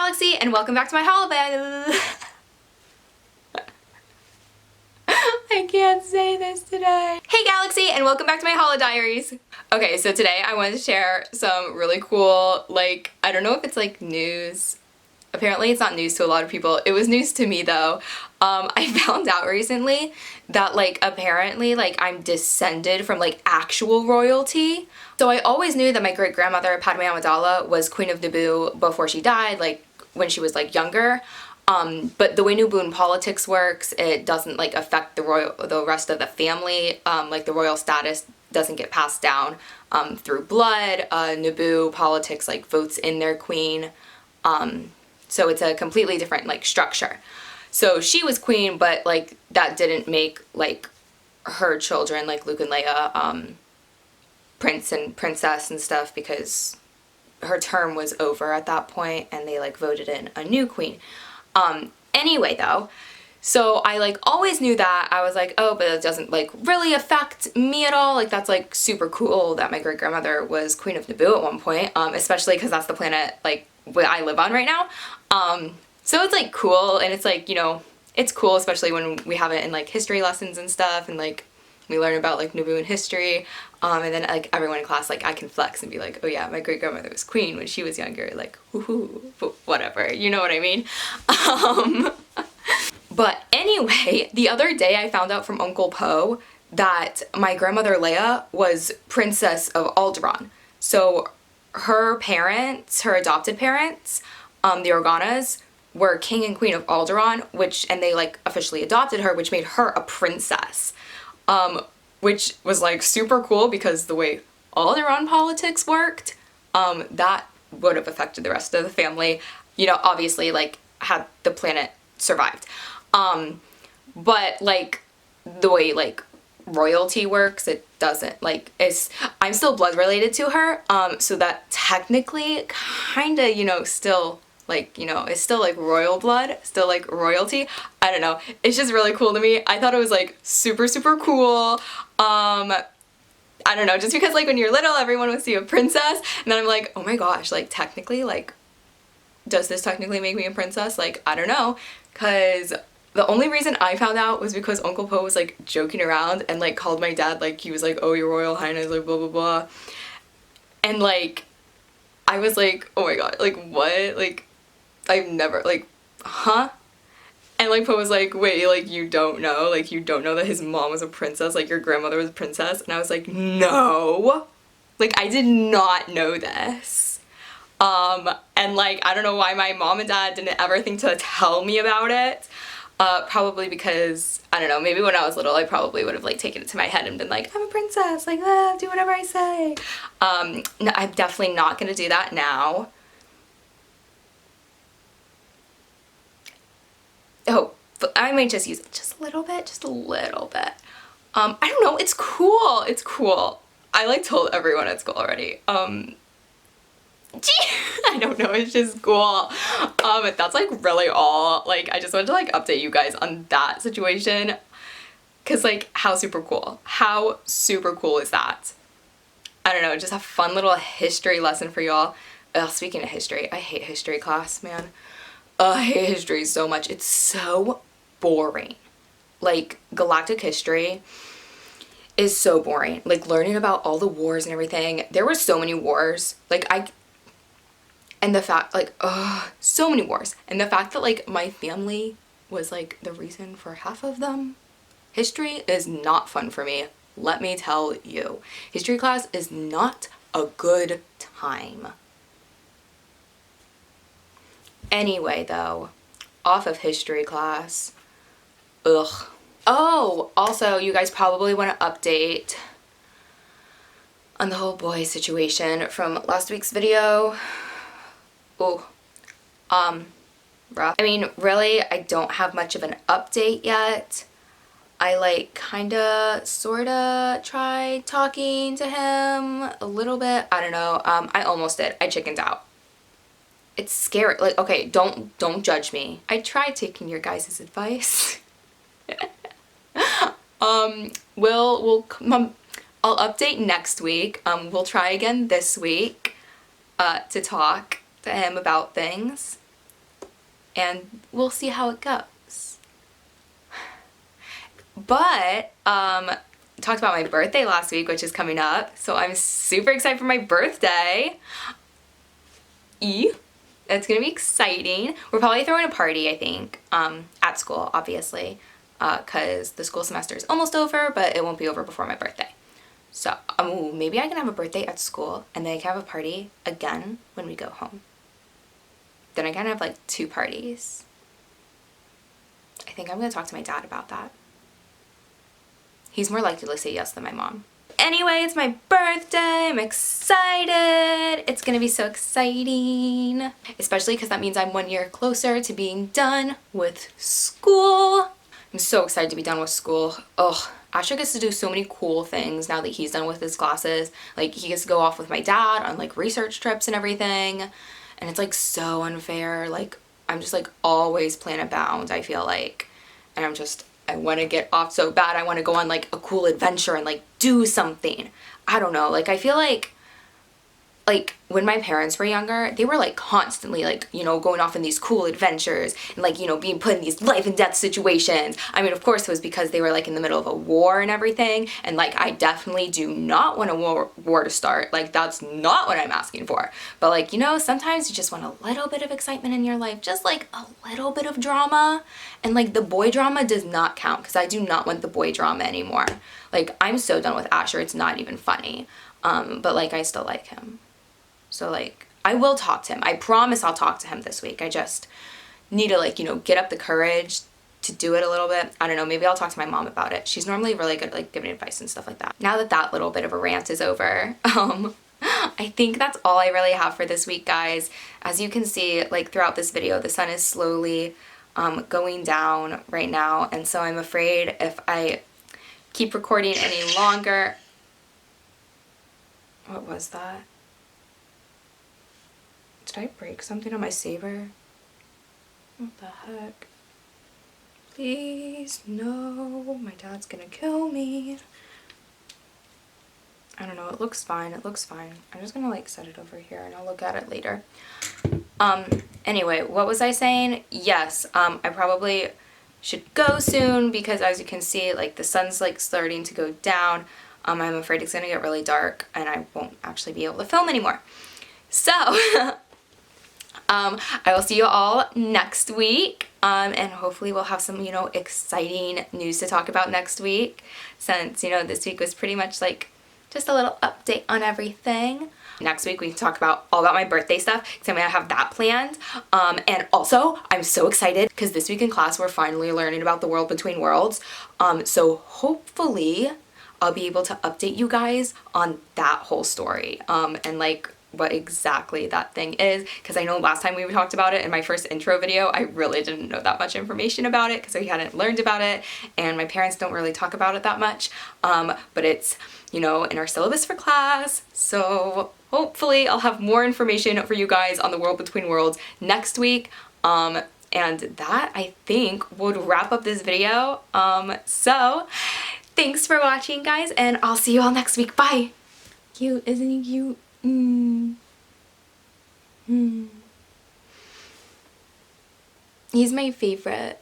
Galaxy, and welcome back to my holiday. I can't say this today. Hey Galaxy, and welcome back to my holiday diaries. Okay, so today I wanted to share some really cool, I don't know if it's news. Apparently it's not news to a lot of people. It was news to me though. I found out recently that apparently I'm descended from actual royalty. So I always knew that my great grandmother Padme Amidala was Queen of Naboo before she died, when she was younger. But the way Naboo politics works, it doesn't affect the rest of the family. The royal status doesn't get passed down through blood. Naboo politics votes in their queen. So it's a completely different structure. So she was queen, but that didn't make her children Luke and Leia prince and princess and stuff, because her term was over at that point and they voted in a new queen. Anyway though, so I always knew that. I was oh, but it doesn't really affect me at all. That's super cool that my great grandmother was Queen of Naboo at one point, especially because that's the planet what I live on right now. So it's cool, and it's you know, it's cool especially when we have it in history lessons and stuff, and we learn about Naboo in history, and then everyone in class I can flex and be oh yeah, my great grandmother was queen when she was younger, woohoo, whatever, you know what I mean. But anyway, the other day I found out from Uncle Poe that my grandmother Leia was Princess of Alderaan. So her parents, her adopted parents, the Organas, were King and Queen of Alderaan, and they officially adopted her, which made her a princess. Which was super cool, because the way Alderaan politics worked, that would have affected the rest of the family. You know, obviously had the planet survived. But the way royalty works, it doesn't. I'm still blood related to her, so that technically kinda, you know, still it's still royal blood, still royalty. I don't know. It's just really cool to me. I thought it was super, super cool. I don't know, just because when you're little, everyone would see a princess, and then I'm oh my gosh, technically, does this technically make me a princess? I don't know, because the only reason I found out was because Uncle Po was joking around and called my dad, he was oh, your royal highness, blah blah blah, and I was oh my god, what, I've never, huh? And Po was wait, you don't know? You don't know that his mom was a princess? Your grandmother was a princess? And I was no! I did not know this. And I don't know why my mom and dad didn't ever think to tell me about it. Probably because, I don't know, maybe when I was little I probably would have taken it to my head and been I'm a princess, do whatever I say. No, I'm definitely not gonna do that now. Oh, but I might just use it just a little bit, I don't know, it's cool, it's cool. I told everyone at school already. I don't know, it's just cool. But that's really all. I just wanted to update you guys on that situation, cause how super cool is that? I don't know, just a fun little history lesson for y'all. Speaking of history, I hate history class, man. I hate history so much. It's so boring. Galactic history is so boring. Learning about all the wars and everything. There were so many wars. And the fact, so many wars. And the fact that, my family was, the reason for half of them. History is not fun for me. Let me tell you. History class is not a good time. Anyway, though, off of history class, ugh. Oh, also, you guys probably want to update on the whole boy situation from last week's video. Oh, rough. I mean, really, I don't have much of an update yet. I kinda, sorta tried talking to him a little bit. I don't know. I almost did. I chickened out. It's scary. Okay, don't judge me. I tried taking your guys' advice. I'll update next week. We'll try again this week to talk to him about things. and we'll see how it goes. But, talked about my birthday last week, which is coming up, so I'm super excited for my birthday. It's gonna be exciting. We're probably throwing a party, I think, at school, obviously, because the school semester is almost over, but it won't be over before my birthday. So, maybe I can have a birthday at school, and then I can have a party again when we go home. Then I can have like 2 parties. I think I'm gonna talk to my dad about that. He's more likely to say yes than my mom. Anyway, it's my birthday. I'm excited. It's gonna be so exciting. Especially because that means I'm 1 year closer to being done with school. I'm so excited to be done with school. Ugh, Asher gets to do so many cool things now that he's done with his classes. Like, he gets to go off with my dad on like research trips and everything. And it's like so unfair. Like, I'm just like always planet bound, I feel like. And I want to get off so bad. I want to go on like a cool adventure and like do something. I don't know. Like, I feel like when my parents were younger, they were like constantly like, you know, going off in these cool adventures and like, you know, being put in these life and death situations. I mean, of course it was because they were like in the middle of a war and everything. And like, I definitely do not want a war to start. Like, that's not what I'm asking for. But like, you know, sometimes you just want a little bit of excitement in your life, just like a little bit of drama. And like, the boy drama does not count, because I do not want the boy drama anymore. Like, I'm so done with Asher, it's not even funny. But like, I still like him. So like, I will talk to him. I promise I'll talk to him this week. I just need to like, you know, get up the courage to do it a little bit. I don't know, maybe I'll talk to my mom about it. She's normally really good at like giving advice and stuff like that. Now that that little bit of a rant is over, I think that's all I really have for this week, guys. As you can see, like throughout this video, the sun is slowly going down right now. And so I'm afraid if I keep recording any longer. What was that? Did I break something on my saber? What the heck? Please, no. My dad's gonna kill me. I don't know. It looks fine. It looks fine. I'm just gonna like set it over here and I'll look at it later. Anyway, what was I saying? Yes, I probably should go soon because as you can see, like the sun's like starting to go down. I'm afraid it's gonna get really dark and I won't actually be able to film anymore. So, I will see you all next week, and hopefully we'll have some, you know, exciting news to talk about next week, since, you know, this week was pretty much like just a little update on everything. Next week we can talk about all about my birthday stuff, because I'm gonna have that planned. And also, I'm so excited because this week in class we're finally learning about the world between worlds. So hopefully I'll be able to update you guys on that whole story, and like what exactly that thing is, because I know last time we talked about it in my first intro video, I really didn't know that much information about it because we hadn't learned about it, and my parents don't really talk about it that much, but it's, you know, in our syllabus for class, so hopefully I'll have more information for you guys on the world between worlds next week, and that, I think, would wrap up this video. So thanks for watching, guys, and I'll see you all next week. Bye! Cute, isn't he cute? He's my favorite.